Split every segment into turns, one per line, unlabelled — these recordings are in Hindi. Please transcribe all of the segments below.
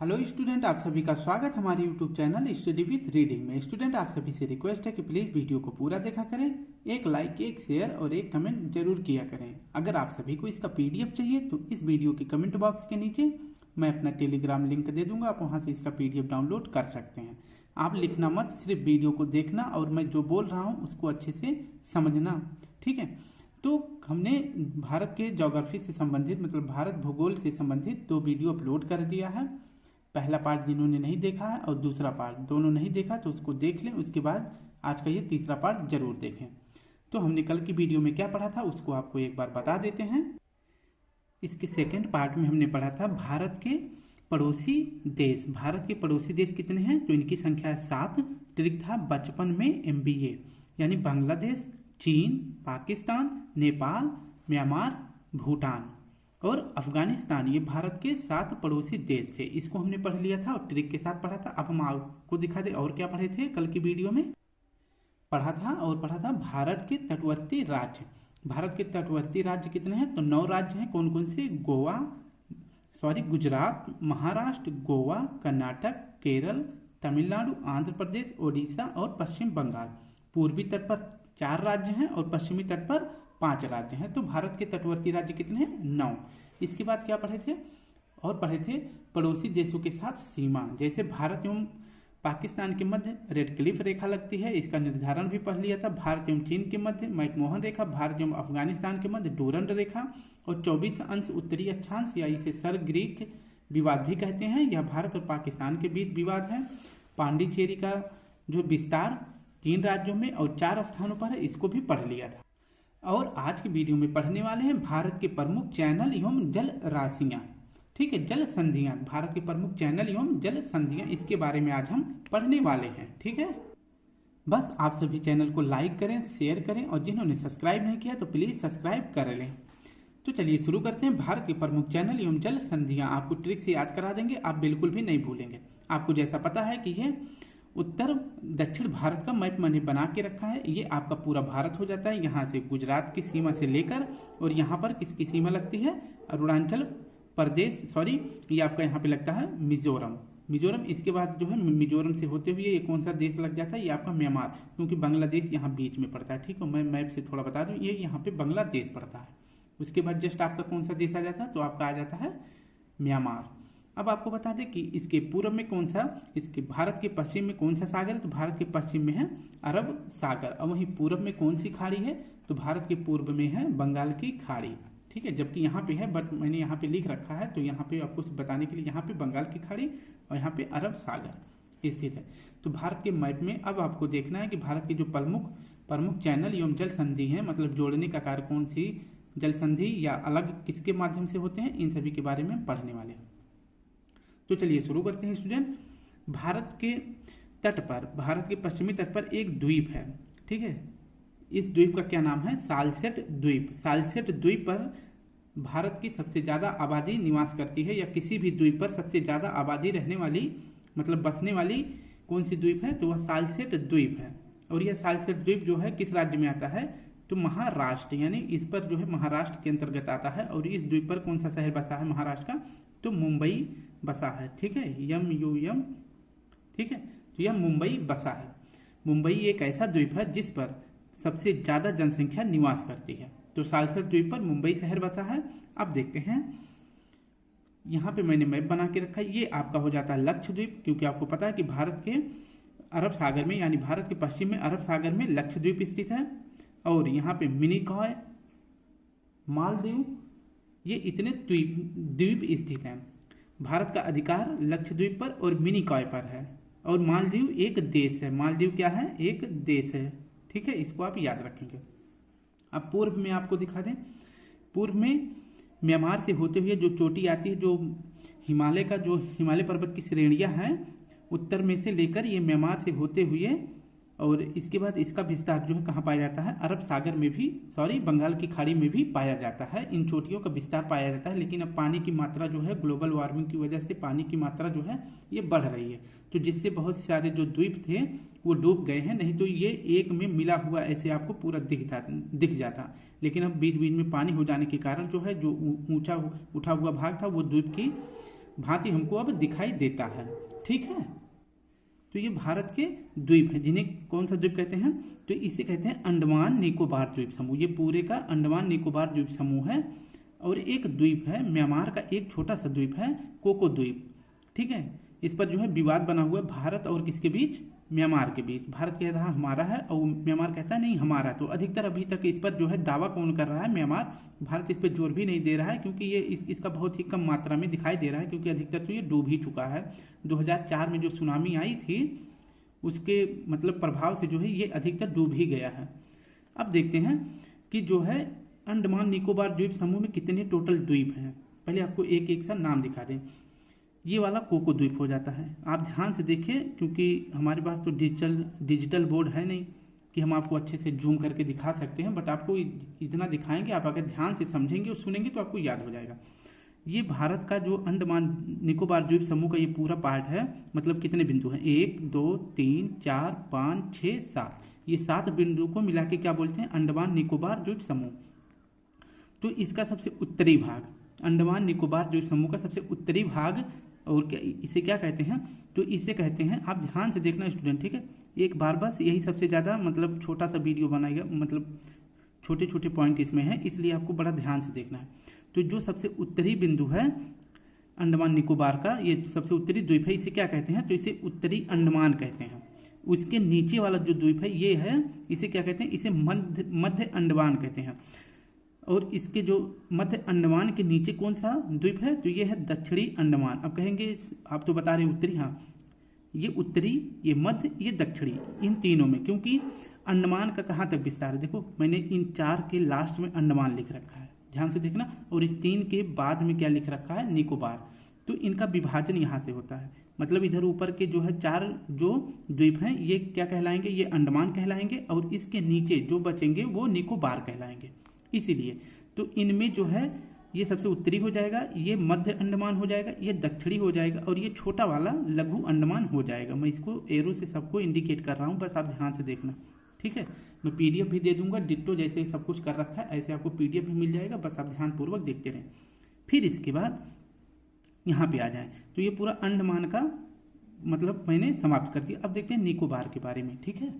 हेलो स्टूडेंट, आप सभी का स्वागत हमारे YouTube channel study with reading में। स्टूडेंट, आप सभी से रिक्वेस्ट है कि प्लीज़ वीडियो को पूरा देखा करें, एक लाइक, एक शेयर और एक कमेंट जरूर किया करें। अगर आप सभी को इसका पीडीएफ चाहिए तो इस वीडियो के कमेंट बॉक्स के नीचे मैं अपना टेलीग्राम लिंक दे दूंगा, आप वहां से इसका पीडीएफ डाउनलोड कर सकते हैं। आप लिखना मत, सिर्फ वीडियो को देखना और मैं जो बोल रहा हूँ उसको अच्छे से समझना, ठीक है। तो हमने भारत के ज्योग्राफी से संबंधित मतलब भारत भूगोल से संबंधित 2 वीडियो अपलोड कर दिया है। पहला पार्ट जिन्होंने नहीं देखा है और दूसरा पार्ट दोनों नहीं देखा तो उसको देख लें, उसके बाद आज का ये तीसरा पार्ट जरूर देखें। तो हमने कल की वीडियो में क्या पढ़ा था उसको आपको एक बार बता देते हैं। इसके सेकंड पार्ट में हमने पढ़ा था भारत के पड़ोसी देश। भारत के पड़ोसी देश कितने हैं? तो इनकी संख्या है 7। ट्रिक था बचपन में MBA, यानी बांग्लादेश, चीन, पाकिस्तान, नेपाल, म्यांमार, भूटान और अफगानिस्तान। ये भारत के 7 पड़ोसी देश थे। इसको हमने पढ़ लिया था और ट्रिक के साथ पढ़ा था। अब हम आपको दिखा दे और क्या पढ़े थे कल की वीडियो में। पढ़ा था भारत के तटवर्ती राज्य। भारत के तटवर्ती राज्य कितने हैं? तो 9 राज्य हैं। कौन कौन से? गुजरात, महाराष्ट्र, गोवा, कर्नाटक, केरल, तमिलनाडु, आंध्र प्रदेश, ओडिशा और पश्चिम बंगाल। पूर्वी तट पर 4 राज्य हैं और पश्चिमी तट पर 5 राज्य हैं। तो भारत के तटवर्ती राज्य कितने हैं? 9। इसके बाद क्या पढ़े थे? और पढ़े थे पड़ोसी देशों के साथ सीमा। जैसे भारत एवं पाकिस्तान के मध्य रेड क्लिफ रेखा लगती है, इसका निर्धारण भी पढ़ लिया था। भारत एवं चीन के मध्य मैकमोहन रेखा, भारत एवं अफगानिस्तान के मध्य डूरंड रेखा और 24 अंश उत्तरी अक्षांश या इसे सर ग्रीक विवाद भी कहते हैं, यह भारत और पाकिस्तान के बीच विवाद है। पांडिचेरी का जो विस्तार 3 राज्यों में और 4 स्थानों पर है, इसको भी पढ़ लिया था। और आज की वीडियो में पढ़ने वाले हैं भारत के प्रमुख चैनल एवं जल राशियां, ठीक है, जल संधियां। भारत के प्रमुख चैनल एवं जल संधियां, इसके बारे में आज हम पढ़ने वाले हैं, ठीक है। बस आप सभी चैनल को लाइक करें, शेयर करें और जिन्होंने सब्सक्राइब नहीं किया तो प्लीज सब्सक्राइब कर लें। तो चलिए शुरू करते हैं। भारत के प्रमुख चैनल एवं जल संधियां आपको ट्रिक से याद करा देंगे, आप बिल्कुल भी नहीं भूलेंगे। आपको जैसा पता है कि ये उत्तर दक्षिण भारत का मैप मैंने बना के रखा है, ये आपका पूरा भारत हो जाता है। यहाँ से गुजरात की सीमा से लेकर और यहाँ पर किसकी सीमा लगती है? अरुणाचल प्रदेश, ये आपका यहाँ पे लगता है मिजोरम। इसके बाद जो है मिजोरम से होते हुए ये कौन सा देश लग जाता है? ये आपका म्यांमार, क्योंकि बांग्लादेश यहाँ बीच में पड़ता है, ठीक है। मैं मैप से थोड़ा बता दूं, ये यहाँ पे बांग्लादेश पड़ता है। उसके बाद जस्ट आपका कौन सा देश आ जाता है? तो आपका आ जाता है म्यांमार। अब आपको बता दें कि इसके पूर्व में कौन सा, इसके भारत के पश्चिम में कौन सा सागर है? तो भारत के पश्चिम में है अरब सागर। और वहीं पूर्व में कौन सी खाड़ी है? तो भारत के पूर्व में है बंगाल की खाड़ी, ठीक है। जबकि यहाँ पे है, बट मैंने यहाँ पे लिख रखा है, तो यहाँ पे आपको बताने के लिए यहाँ पे बंगाल की खाड़ी और यहाँ पे अरब सागर स्थित है। तो भारत के मैप में अब आपको देखना है कि भारत के जो प्रमुख चैनल एवं जल संधि है, मतलब जोड़ने का कार्य कौन सी जल संधि या अलग किसके माध्यम से होते हैं, इन सभी के बारे में पढ़ने वाले हैं। तो चलिए शुरू करते हैं स्टूडेंट। भारत के तट पर, भारत के पश्चिमी तट पर एक द्वीप है, ठीक है। इस द्वीप का क्या नाम है? सालसेट द्वीप। सालसेट द्वीप पर भारत की सबसे ज्यादा आबादी निवास करती है, या किसी भी द्वीप पर सबसे ज्यादा आबादी रहने वाली मतलब बसने वाली कौन सी द्वीप है? तो वह सालसेट द्वीप है। और यह सालसेट द्वीप जो है किस राज्य में आता है? तो महाराष्ट्र, यानी इस पर जो है महाराष्ट्र के अंतर्गत आता है। और इस द्वीप पर कौन सा शहर बसा है महाराष्ट्र का? तो मुंबई बसा है, ठीक है। MUM, ठीक है। तो यह मुंबई बसा है। मुंबई एक ऐसा द्वीप है जिस पर सबसे ज्यादा जनसंख्या निवास करती है। तो सालसेट द्वीप पर मुंबई शहर बसा है। अब देखते हैं, यहाँ पे मैंने मैप बना के रखा है। ये आपका हो जाता है लक्षद्वीप, क्योंकि आपको पता है कि भारत के अरब सागर में, यानी भारत के पश्चिम में अरब सागर में लक्षद्वीप स्थित है। और यहाँ पे मिनिकॉय, मालदीव, ये इतने द्वीप स्थित हैं। भारत का अधिकार लक्षद्वीप पर और मिनिकॉय पर है। और मालदीव एक देश है। मालदीव क्या है? एक देश है, ठीक है। इसको आप याद रखेंगे। अब पूर्व में आपको दिखा दें, पूर्व में म्यांमार से होते हुए जो चोटी आती है, जो हिमालय पर्वत की श्रेणियां हैं, उत्तर में से लेकर ये म्यांमार से होते हुए, और इसके बाद इसका विस्तार जो है कहाँ पाया जाता है? अरब सागर में भी, बंगाल की खाड़ी में भी पाया जाता है। इन चोटियों का विस्तार पाया जाता है। लेकिन अब पानी की मात्रा जो है ग्लोबल वार्मिंग की वजह से पानी की मात्रा जो है ये बढ़ रही है, तो जिससे बहुत सारे जो द्वीप थे वो डूब गए हैं। नहीं तो ये एक में मिला हुआ ऐसे आपको पूरा दिख जाता। लेकिन अब बीच बीच में पानी हो जाने के कारण जो है जो ऊंचा उठा हुआ भाग था वो द्वीप की भांति हमको अब दिखाई देता है। ठीक है, तो ये भारत के द्वीप हैं, जिन्हें कौन सा द्वीप कहते हैं, तो इसे कहते हैं अंडमान निकोबार द्वीप समूह। ये पूरे का अंडमान निकोबार द्वीप समूह है। और एक द्वीप है म्यांमार का, एक छोटा सा द्वीप है कोको द्वीप। ठीक है, इस पर जो है विवाद बना हुआ है भारत और किसके बीच, म्यांमार के बीच। भारत कह रहा हमारा है और म्यांमार कहता है नहीं हमारा। तो अधिकतर अभी तक इस पर जो है दावा कौन कर रहा है, म्यांमार। भारत इस पर जोर भी नहीं दे रहा है क्योंकि ये इसका बहुत ही कम मात्रा में दिखाई दे रहा है, क्योंकि अधिकतर तो ये डूब ही चुका है। 2004 में जो सुनामी आई थी उसके मतलब प्रभाव से जो है ये अधिकतर डूब ही गया है। अब देखते हैं कि जो है अंडमान निकोबार द्वीप समूह में कितने टोटल द्वीप हैं। पहले आपको एक एक सा नाम दिखा दें। ये वाला कोको द्वीप हो जाता है। आप ध्यान से देखिए, क्योंकि हमारे पास तो डिजिटल बोर्ड है नहीं कि हम आपको अच्छे से जूम करके दिखा सकते हैं, बट आपको इतना दिखाएंगे, आप अगर ध्यान से समझेंगे और सुनेंगे तो आपको याद हो जाएगा। ये भारत का जो अंडमान निकोबार द्वीप समूह का ये पूरा पार्ट है। मतलब कितने बिंदु हैं, 1 2 3 4 5 6 7, ये 7 बिंदु को मिला के क्या बोलते हैं, अंडमान निकोबार द्वीप समूह। तो इसका सबसे उत्तरी भाग, अंडमान निकोबार द्वीप समूह का सबसे उत्तरी भाग, और क्या इसे क्या कहते हैं, तो इसे कहते हैं, आप ध्यान से देखना स्टूडेंट। ठीक है, एक बार बस यही सबसे ज़्यादा मतलब छोटा सा वीडियो बनाएगा, मतलब छोटे छोटे पॉइंट इसमें है, इसलिए आपको बड़ा ध्यान से देखना है। तो जो सबसे उत्तरी बिंदु है अंडमान निकोबार का, ये सबसे उत्तरी द्वीप है, इसे क्या कहते हैं, तो इसे उत्तरी अंडमान कहते हैं। उसके नीचे वाला जो द्वीप है ये है, इसे क्या कहते हैं, इसे मध्य अंडमान कहते हैं। और इसके जो मध्य अंडमान के नीचे कौन सा द्वीप है, तो ये है दक्षिणी अंडमान। अब कहेंगे आप तो बता रहे उत्तरी, हाँ ये उत्तरी, ये मध्य, ये दक्षिणी, इन तीनों में। क्योंकि अंडमान का कहाँ तक विस्तार है, देखो मैंने इन 4 के लास्ट में अंडमान लिख रखा है, ध्यान से देखना। और इन 3 के बाद में क्या लिख रखा है, निकोबार। तो इनका विभाजन यहाँ से होता है। मतलब इधर ऊपर के जो है 4 जो द्वीप हैं ये क्या कहलाएंगे, ये अंडमान कहलाएंगे, और इसके नीचे जो बचेंगे वो निकोबार कहलाएंगे। इसीलिए तो इनमें जो है ये सबसे उत्तरी हो जाएगा, ये मध्य अंडमान हो जाएगा, ये दक्षिणी हो जाएगा, और ये छोटा वाला लघु अंडमान हो जाएगा। मैं इसको एरो से सबको इंडिकेट कर रहा हूँ, बस आप ध्यान से देखना। ठीक है, मैं पीडीएफ भी दे दूंगा, डिट्टो जैसे सब कुछ कर रखा है ऐसे आपको पीडीएफ भी मिल जाएगा, बस आप ध्यानपूर्वक देखते रहें। फिर इसके बाद यहाँ पे आ जाए तो ये पूरा अंडमान का मतलब मैंने समाप्त कर दिया। अब देखते हैं निकोबार के बारे में। ठीक है,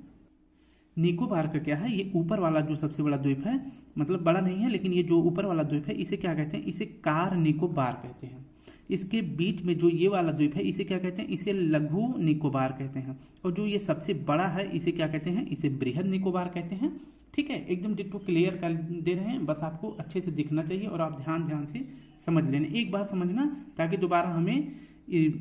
निकोबार का क्या है, ये ऊपर वाला जो सबसे बड़ा द्वीप है, मतलब बड़ा नहीं है लेकिन ये जो ऊपर वाला द्वीप है इसे क्या कहते हैं, इसे कार निकोबार कहते हैं। इसके बीच में जो ये वाला द्वीप है इसे क्या कहते हैं, इसे लघु निकोबार कहते हैं। और जो ये सबसे बड़ा है इसे क्या कहते हैं, इसे बृहद निकोबार कहते हैं। ठीक है, एकदम डिट्टो क्लियर कर दे रहे हैं, बस आपको अच्छे से दिखना चाहिए और आप ध्यान से समझ लेना। एक बार समझना ताकि दोबारा हमें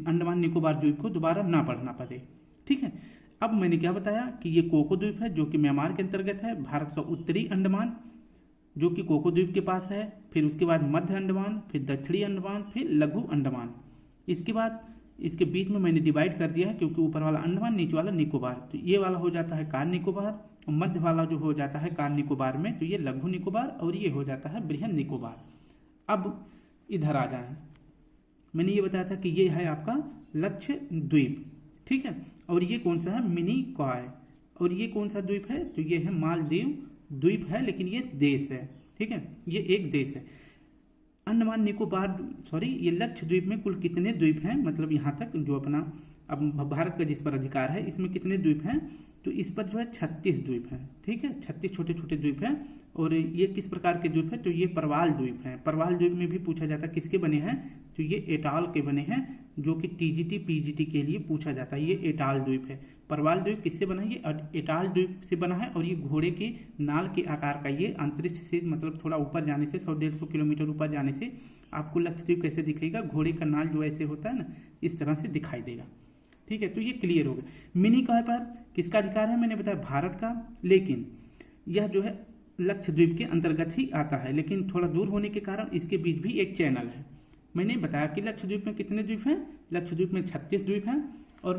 अंडमान निकोबार द्वीप को दोबारा ना पढ़ना पड़े। ठीक है, अब मैंने क्या बताया कि ये कोको द्वीप है जो कि म्यांमार के अंतर्गत है, भारत का उत्तरी अंडमान जो कि कोको द्वीप के पास है, फिर उसके बाद मध्य अंडमान, फिर दक्षिणी अंडमान, फिर लघु अंडमान। इसके बाद इसके बीच में मैंने डिवाइड कर दिया है क्योंकि ऊपर वाला अंडमान नीचे वाला निकोबार, तो ये वाला हो जाता है कार निकोबार, और मध्य वाला जो हो जाता है कार निकोबार में तो ये लघु निकोबार, और ये हो जाता है बृहद निकोबार। अब इधर आ जाए, मैंने ये बताया था कि ये है आपका लक्षद्वीप। ठीक है, और ये कौन सा है, मिनी कॉय। और ये कौन सा द्वीप है, तो ये है मालदीव द्वीप है, लेकिन ये देश है। ठीक है, ये एक देश है। अंडमान निकोबार ये लक्षद्वीप में कुल कितने द्वीप हैं, मतलब यहाँ तक जो अपना अब भारत का जिस पर अधिकार है इसमें कितने द्वीप हैं, तो इस पर जो है 36 द्वीप हैं। ठीक है, 36 छोटे छोटे द्वीप हैं। और ये किस प्रकार के द्वीप हैं, तो ये परवाल द्वीप हैं। परवाल द्वीप में भी पूछा जाता है किसके बने हैं, तो ये एटाल के बने हैं, जो कि टीजीटी पीजीटी के लिए पूछा जाता है। ये एटाल द्वीप है। परवाल द्वीप किससे बना है, ये एटाल द्वीप से बना है। और ये घोड़े के नाल के आकार का, ये अंतरिक्ष से मतलब थोड़ा ऊपर जाने से 100-150 किलोमीटर ऊपर जाने से आपको लक्षद्वीप कैसे दिखेगा, घोड़े का नाल जो ऐसे होता है ना, इस तरह से दिखाई देगा। ठीक है, तो ये क्लियर हो गया। मिनी कॉय पर किसका अधिकार है, मैंने बताया भारत का, लेकिन यह जो है लक्षद्वीप के अंतर्गत ही आता है, लेकिन थोड़ा दूर होने के कारण इसके बीच भी एक चैनल है। मैंने बताया कि लक्षद्वीप में कितने द्वीप हैं, लक्षद्वीप में 36 द्वीप हैं। और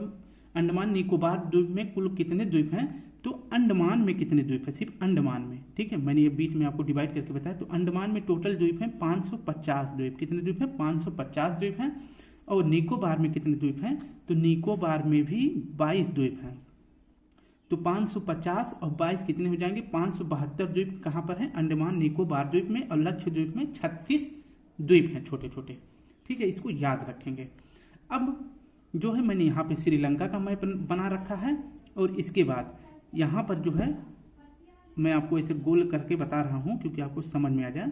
अंडमान निकोबार द्वीप में कुल कितने द्वीप हैं, तो अंडमान में कितने द्वीप हैं, सिर्फ अंडमान में। ठीक है, मैंने ये बीच में आपको डिवाइड करके बताया। तो अंडमान में टोटल द्वीप हैं 550 द्वीप। कितने द्वीप हैं, 550 द्वीप हैं। और निकोबार में कितने द्वीप हैं, तो निकोबार में भी 22 द्वीप हैं। तो 550 और 22 कितने हो जाएंगे, 572 द्वीप कहाँ पर हैं, अंडमान निकोबार द्वीप में। और लक्षद्वीप में 36 द्वीप हैं छोटे छोटे। ठीक है, इसको याद रखेंगे। अब जो है मैंने यहाँ पे श्रीलंका का मैप बना रखा है, और इसके बाद यहाँ पर जो है मैं आपको ऐसे गोल करके बता रहा हूँ क्योंकि आपको समझ में आ जाए।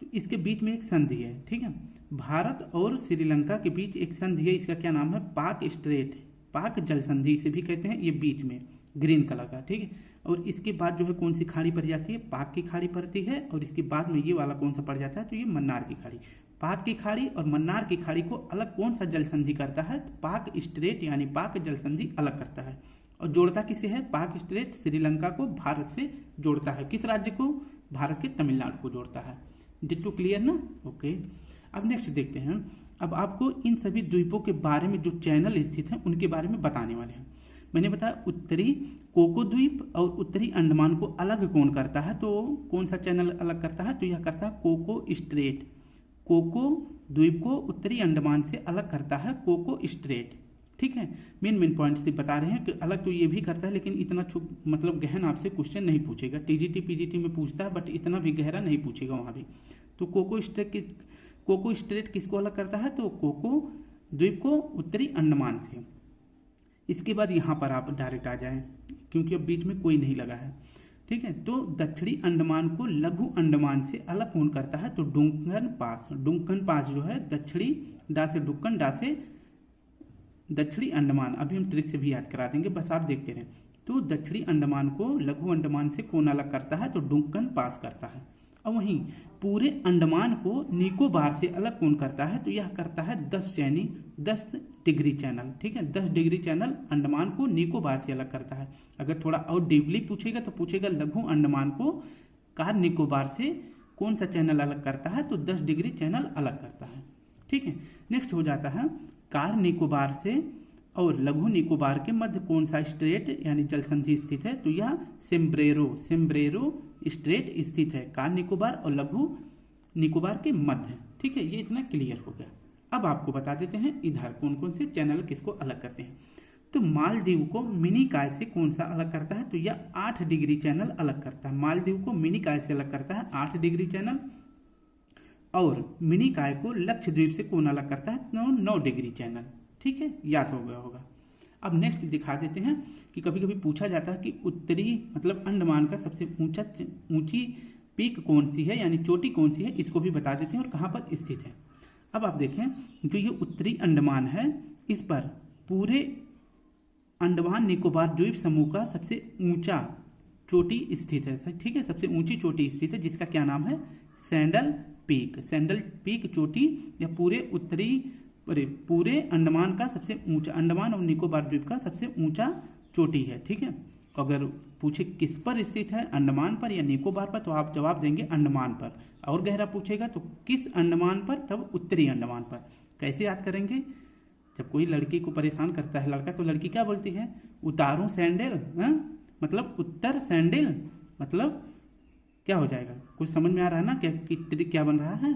तो इसके बीच में एक संधि है, ठीक है, भारत और श्रीलंका के बीच एक संधि है, इसका क्या नाम है, पाक स्ट्रेट, पाक जल संधि इसे भी कहते हैं, ये बीच में ग्रीन कलर का, ठीक है। और इसके बाद जो है कौन सी खाड़ी पड़ जाती है, पाक की खाड़ी पड़ती है, और इसके बाद में ये वाला कौन सा पड़ जाता है, तो ये मन्नार की खाड़ी। पाक की खाड़ी और मन्नार की खाड़ी को अलग कौन सा जल संधि करता है, तो पाक स्ट्रेट यानी पाक जल संधि अलग करता है। और जोड़ता किसे है, पाक स्ट्रेट श्रीलंका को भारत से जोड़ता है, किस राज्य को, भारत के तमिलनाडु को जोड़ता है। डिट्टो क्लियर ना, ओके। अब नेक्स्ट देखते हैं, अब आपको इन सभी द्वीपों के बारे में जो चैनल स्थित हैं उनके बारे में बताने वाले हैं। मैंने बताया उत्तरी कोको द्वीप और उत्तरी अंडमान को अलग कौन करता है, तो कौन सा चैनल अलग करता है, तो यह करता है कोको स्ट्रेट। कोको द्वीप को उत्तरी अंडमान से अलग करता है कोको स्ट्रेट, ठीक है। मेन पॉइंट से बता रहे हैं कि अलग तो ये भी करता है, लेकिन इतना मतलब गहन आपसे क्वेश्चन नहीं पूछेगा। टीजीटी पीजीटी में पूछता है बट इतना भी गहरा नहीं पूछेगा वहाँ भी। तो कोको स्ट्रेट किसको अलग करता है, तो कोको द्वीप को उत्तरी अंडमान से। इसके बाद यहाँ पर आप डायरेक्ट आ जाएं क्योंकि अब बीच में कोई नहीं लगा है, ठीक है। तो दक्षिणी अंडमान को लघु अंडमान से अलग कौन करता है, तो डुंकन पास। डुंकन पास जो है दक्षिणी डा से डुक्कन, डा से दक्षिणी अंडमान, अभी हम ट्रिक से भी याद करा देंगे, बस आप देखते रहें। तो दक्षिणी अंडमान को लघु अंडमान से कौन अलग करता है, तो डुंकन पास करता है। और वहीं पूरे अंडमान को निकोबार से अलग कौन करता है, तो यह करता है 10 डिग्री चैनल, ठीक है। 10 डिग्री चैनल अंडमान को निकोबार से अलग करता है। अगर थोड़ा और डीपली पूछेगा तो पूछेगा लघु अंडमान को कार निकोबार से कौन सा चैनल अलग करता है, तो 10 डिग्री चैनल अलग करता है, ठीक है। नेक्स्ट हो जाता है कार निकोबार से और लघु निकोबार के मध्य कौन सा स्ट्रेट यानी जल संधि स्थित है, तो यह सिम्ब्रेरो स्ट्रेट स्थित है, कार निकोबार और लघु निकोबार के मध्य, ठीक है। ये इतना क्लियर हो गया। अब आपको बता देते हैं इधर कौन कौन से चैनल किसको अलग करते हैं। तो मालदीव को मिनी काय से कौन सा अलग करता है, तो यह 8 डिग्री चैनल अलग करता है। मालदीव को मिनी काय से अलग करता है 8 डिग्री चैनल, और मिनी काय को लक्षद्वीप से कौन अलग करता है, 9 डिग्री चैनल, ठीक है, याद हो गया होगा। अब नेक्स्ट दिखा देते हैं कि कभी कभी पूछा जाता है कि उत्तरी मतलब अंडमान का सबसे ऊंची पीक कौन सी है यानी चोटी कौन सी है, इसको भी बता देते हैं और कहाँ पर स्थित है। अब आप देखें जो ये उत्तरी अंडमान है इस पर पूरे अंडमान निकोबार द्वीप समूह का सबसे ऊंचा चोटी स्थित है, ठीक है, सबसे ऊंची चोटी स्थित है जिसका क्या नाम है, सैंडल पीक चोटी या पूरे अंडमान का सबसे ऊंचा, अंडमान और निकोबार द्वीप का सबसे ऊंचा चोटी है, ठीक है। अगर पूछे किस पर स्थित है, अंडमान पर या निकोबार पर, तो आप जवाब देंगे अंडमान पर। और गहरा पूछेगा तो किस अंडमान पर, तब उत्तरी अंडमान पर। कैसे याद करेंगे, जब कोई लड़की को परेशान करता है लड़का तो लड़की क्या बोलती है, उतारूं सैंडल, मतलब उत्तर सैंडल, मतलब क्या हो जाएगा, कुछ समझ में आ रहा है ना क्या बन रहा है,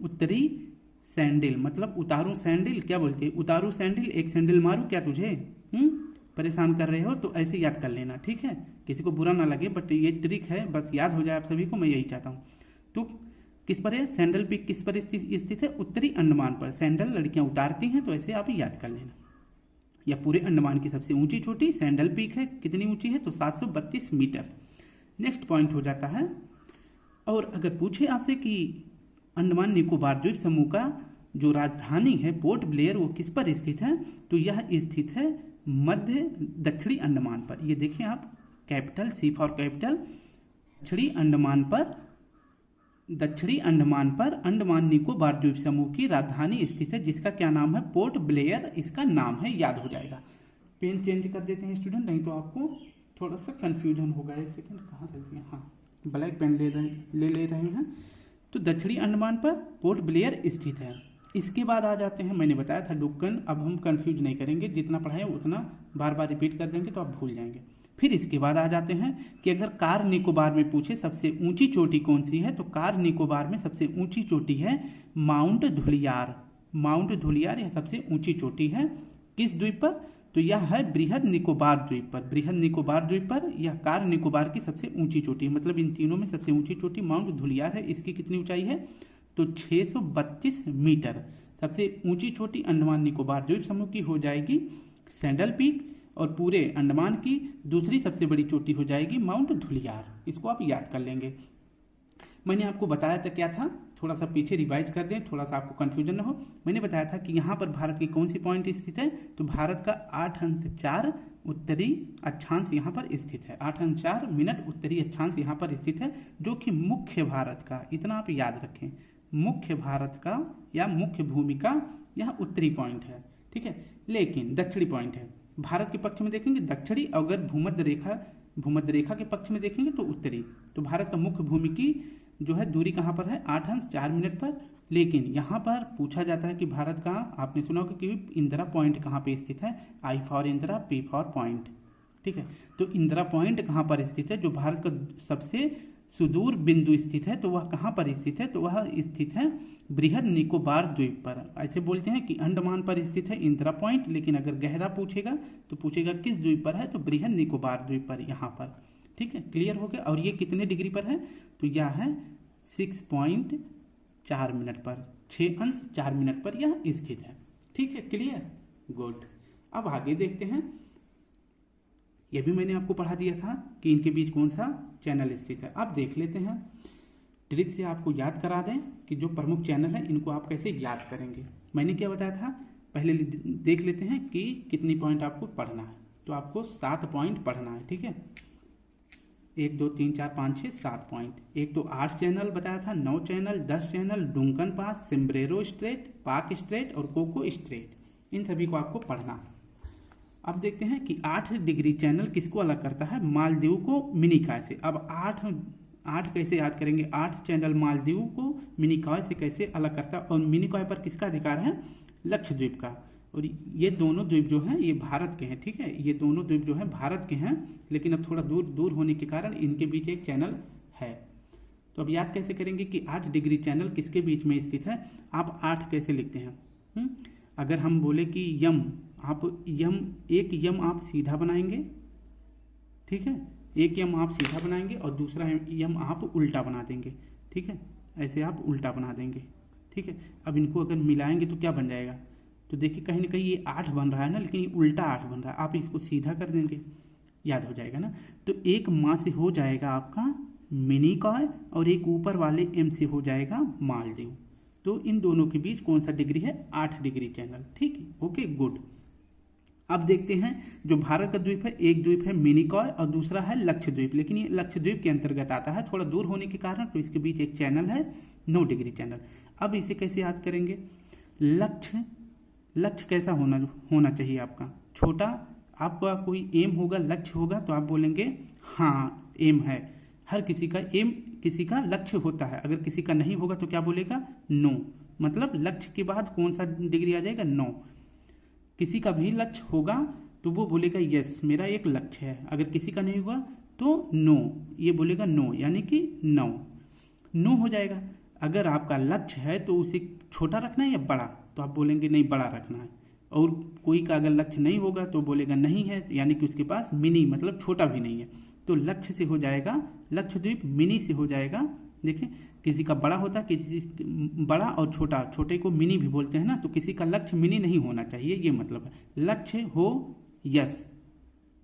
उत्तरी सैंडल मतलब उतारूं सैंडल, क्या बोलते हैं, उतारूं सैंडल, एक सैंडल मारूं क्या तुझे, परेशान कर रहे हो, तो ऐसे याद कर लेना, ठीक है। किसी को बुरा ना लगे बट ये ट्रिक है, बस याद हो जाए आप सभी को, मैं यही चाहता हूँ। तो किस पर है, सैंडल पीक किस पर स्थित है, उत्तरी अंडमान पर। सैंडल लड़कियां उतारती हैं, तो ऐसे आप याद कर लेना। या पूरे अंडमान की सबसे ऊंची चोटी सैंडल पीक है, कितनी ऊंची है, तो 732 मीटर। नेक्स्ट पॉइंट हो जाता है, और अगर पूछे आपसे कि अंडमान निकोबार द्वीप समूह का जो राजधानी है पोर्ट ब्लेयर वो किस पर स्थित है, तो यह स्थित है मध्य दक्षिणी अंडमान पर। ये देखें आप, कैपिटल सी फॉर कैपिटल, दक्षिणी अंडमान पर अंडमान निकोबार द्वीप समूह की राजधानी स्थित है जिसका क्या नाम है, पोर्ट ब्लेयर इसका नाम है, याद हो जाएगा। पेन चेंज कर देते हैं स्टूडेंट, नहीं तो आपको थोड़ा सा कंफ्यूजन होगा। एक सेकंड, कहाँ रह गया, हाँ ब्लैक पेन ले रहे हैं। तो दक्षिणी अंडमान पर पोर्ट ब्लेयर स्थित है। इसके बाद आ जाते हैं, मैंने बताया था डुक्कन, अब हम कंफ्यूज नहीं करेंगे, जितना पढ़ाएं उतना बार बार रिपीट कर देंगे तो आप भूल जाएंगे। फिर इसके बाद आ जाते हैं कि अगर कार निकोबार में पूछे सबसे ऊंची चोटी कौन सी है, तो कार निकोबार में सबसे ऊंची चोटी है माउंट धुलियार यह सबसे ऊंची चोटी है। किस द्वीप पर, तो यह है बृहद निकोबार द्वीप पर यह कार निकोबार की सबसे ऊंची चोटी है। मतलब इन तीनों में सबसे ऊंची चोटी माउंट धुलियार है। इसकी कितनी ऊंचाई है, तो 632 मीटर सबसे ऊंची चोटी अंडमान निकोबार द्वीप समूह की हो जाएगी सैंडल पीक, और पूरे अंडमान की दूसरी सबसे बड़ी चोटी हो जाएगी माउंट धुलियार। इसको आप याद कर लेंगे। मैंने आपको बताया था क्या था, थोड़ा सा पीछे रिवाइज कर दें, थोड़ा सा आपको कंफ्यूजन ना हो। मैंने बताया था कि यहाँ पर भारत की कौन सी पॉइंट स्थित है, तो भारत का 8°4 उत्तरी अक्षांश यहाँ पर स्थित है। 8°4 उत्तरी अक्षांश यहाँ पर स्थित है, जो कि मुख्य भारत का, इतना आप याद रखें, मुख्य भारत का या मुख्य भूमि का यह उत्तरी पॉइंट है, ठीक है। लेकिन दक्षिणी पॉइंट है, भारत के पक्ष में देखेंगे दक्षिणी, अगर भूमध्य रेखा के पक्ष में देखेंगे तो उत्तरी। तो भारत का मुख्य भूमि की जो है दूरी कहाँ पर है, 8°4 पर। लेकिन यहाँ पर पूछा जाता है कि भारत का, आपने सुना होगा कि इंदिरा पॉइंट कहाँ पे स्थित है, I for Indira, P for point, ठीक है। तो इंदिरा पॉइंट कहाँ पर स्थित है, जो भारत का सबसे सुदूर बिंदु स्थित है, तो वह कहाँ पर स्थित है, तो वह स्थित है बृहद निकोबार द्वीप पर। ऐसे बोलते हैं कि अंडमान पर स्थित है इंदिरा पॉइंट, लेकिन अगर गहरा पूछेगा तो पूछेगा किस द्वीप पर है, तो बृहद निकोबार द्वीप पर, यहाँ पर, ठीक है। क्लियर हो गया। और ये कितने डिग्री पर है, तो यह है 6.4 पर, 6°4 पर यह स्थित है, ठीक है। Clear, good. अब आगे देखते हैं, यह भी मैंने आपको पढ़ा दिया था कि इनके बीच कौन सा चैनल स्थित है। अब देख लेते हैं, ट्रिक से आपको याद करा दें कि जो प्रमुख चैनल है इनको आप कैसे याद करेंगे। मैंने क्या बताया था, पहले देख लेते हैं कि कितनी पॉइंट आपको पढ़ना है। तो आपको 7 पॉइंट पढ़ना है, ठीक है। 1 2 3 4 5 6 7 पॉइंट। एक तो 8 चैनल बताया था, 9 चैनल, 10 चैनल, डुंकन पास, सिम्ब्रेरो स्ट्रेट, पाक स्ट्रेट और कोको स्ट्रेट, इन सभी को आपको पढ़ना है। अब देखते हैं कि 8 डिग्री चैनल किसको अलग करता है, मालदीव को मिनिकॉय से। अब 8 कैसे याद करेंगे, 8 चैनल मालदीव को मिनिकॉय से कैसे अलग करता है, और मिनिकॉय पर किसका अधिकार है, लक्षद्वीप का। और ये दोनों द्वीप जो हैं ये भारत के हैं, ठीक है। ये दोनों द्वीप जो हैं भारत के हैं, लेकिन अब थोड़ा दूर होने के कारण इनके बीच एक चैनल है। तो अब याद कैसे करेंगे कि 8 डिग्री चैनल किसके बीच में स्थित है। आप 8 कैसे लिखते हैं, अगर हम बोले कि यम, आप एक यम आप सीधा बनाएंगे, ठीक है, एक यम आप सीधा बनाएंगे और दूसरा यम आप उल्टा बना देंगे, ठीक है। ऐसे आप उल्टा बना देंगे, ठीक है। अब इनको अगर मिलाएंगे तो क्या बन जाएगा, तो देखिए कहीं ना कहीं ये 8 बन रहा है ना, लेकिन ये उल्टा 8 बन रहा है। आप इसको सीधा कर देंगे, याद हो जाएगा ना। तो एक माँ से हो जाएगा आपका मिनिकॉय, और एक ऊपर वाले एम से हो जाएगा मालदीव। तो इन दोनों के बीच कौन सा डिग्री है, 8 डिग्री चैनल, ठीक है। Okay, good. अब देखते हैं, जो भारत का द्वीप है, एक द्वीप है मिनिकॉय और दूसरा है लक्षद्वीप, लेकिन ये लक्षद्वीप के अंतर्गत आता है, थोड़ा दूर होने के कारण, तो इसके बीच एक चैनल है 9 डिग्री चैनल। अब इसे कैसे याद करेंगे, लक्ष्य कैसा होना चाहिए आपका, छोटा। आपका कोई एम होगा, लक्ष्य होगा, तो आप बोलेंगे हाँ एम है। हर किसी का एम, किसी का लक्ष्य होता है। अगर किसी का नहीं होगा तो क्या बोलेगा, नो। मतलब लक्ष्य के बाद कौन सा डिग्री आ जाएगा, 9। किसी का भी लक्ष्य होगा तो वो बोलेगा यस मेरा एक लक्ष्य है। अगर किसी का नहीं होगा तो नो, ये बोलेगा नो, यानी कि 9 हो जाएगा। अगर आपका लक्ष्य है तो उसे छोटा रखना है या बड़ा, तो आप बोलेंगे नहीं बड़ा रखना है। और कोई का अगर लक्ष्य नहीं होगा तो बोलेगा नहीं है, यानी कि उसके पास मिनी, मतलब छोटा भी नहीं है। तो लक्ष्य से हो जाएगा लक्षद्वीप, मिनी से हो जाएगा, देखिए किसी का बड़ा होता है, किसी बड़ा और छोटा, छोटे को मिनी भी बोलते हैं ना। तो किसी का लक्ष्य मिनी नहीं होना चाहिए, ये मतलब है। लक्ष्य हो यस,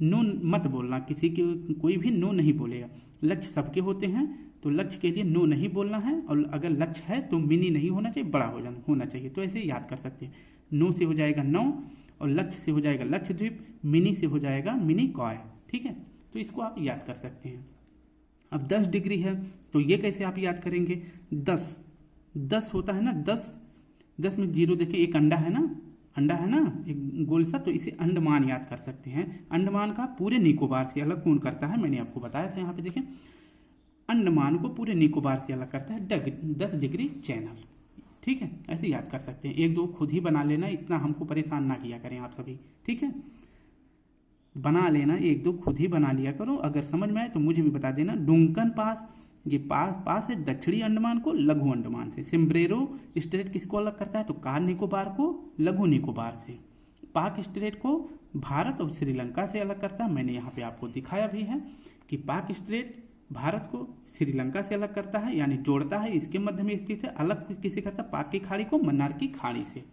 नो मत बोलना, किसी की कोई भी नो नहीं बोलेगा। लक्ष्य सबके होते हैं, तो लक्ष्य के लिए नो नहीं बोलना है। और अगर लक्ष्य है तो मिनी नहीं होना चाहिए, बड़ा होना चाहिए। तो ऐसे याद कर सकते हैं, नो से हो जाएगा 9, और लक्ष्य से हो जाएगा लक्षद्वीप, मिनी से हो जाएगा मिनिकॉय, ठीक है। तो इसको आप याद कर सकते हैं। अब 10 डिग्री है, तो ये कैसे आप याद करेंगे, 10 होता है ना, 10 में 0, देखिए एक अंडा है ना, एक गोल सा, तो इसे अंडमान याद कर सकते हैं। अंडमान का पूरे निकोबार से अलग कौन करता है, मैंने आपको बताया था। यहाँ पे देखें, अंडमान को पूरे निकोबार से अलग करता है 10 डिग्री चैनल, ठीक है। ऐसे याद कर सकते हैं। 1-2 खुद ही बना लेना, इतना हमको परेशान ना किया करें आप सभी, ठीक है। बना लेना, 1-2 खुद ही बना लिया करो। अगर समझ में आए तो मुझे भी बता देना। डुंकन पास, ये पास है दक्षिणी अंडमान को लघु अंडमान से। सिम्ब्रेरो स्ट्रेट किसको अलग करता है, तो कार निकोबार को लघु निकोबार से। पाक स्ट्रेट को भारत और श्रीलंका से अलग करता है। मैंने यहाँ पे आपको दिखाया भी है कि पाक स्ट्रेट भारत को श्रीलंका से अलग करता है, यानी जोड़ता है, इसके मध्य में स्थित है। अलग किसे करता है? पाक की खाड़ी को मन्नार की खाड़ी से।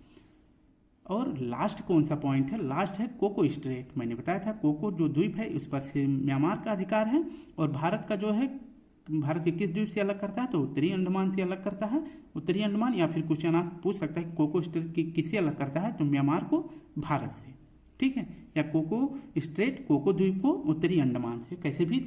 और लास्ट कौन सा पॉइंट है? लास्ट है कोको स्ट्रेट। मैंने बताया था कोको जो द्वीप है उस पर से म्यांमार का अधिकार है। और भारत का जो है, भारत के किस द्वीप से अलग करता है? तो उत्तरी अंडमान से अलग करता है। उत्तरी अंडमान, या फिर कुछ अनाथ पूछ सकता है कोको स्ट्रेट की किससे अलग करता है? तो म्यांमार को भारत से, ठीक है। या कोको स्ट्रेट, कोको द्वीप को उत्तरी अंडमान से, कैसे भी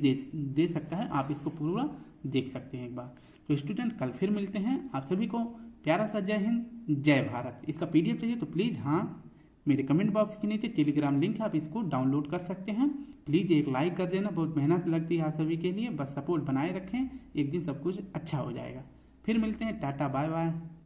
दे सकता है। आप इसको पूरा देख सकते हैं एक बार। तो स्टूडेंट कल फिर मिलते हैं। आप सभी को प्यारा सा जय हिंद, जय भारत। इसका PDF चाहिए तो प्लीज़ हाँ मेरे कमेंट बॉक्स के नीचे टेलीग्राम लिंक है, आप इसको डाउनलोड कर सकते हैं। प्लीज़ एक लाइक कर देना, बहुत मेहनत लगती है आप सभी के लिए। बस सपोर्ट बनाए रखें, एक दिन सब कुछ अच्छा हो जाएगा। फिर मिलते हैं, टाटा बाय बाय।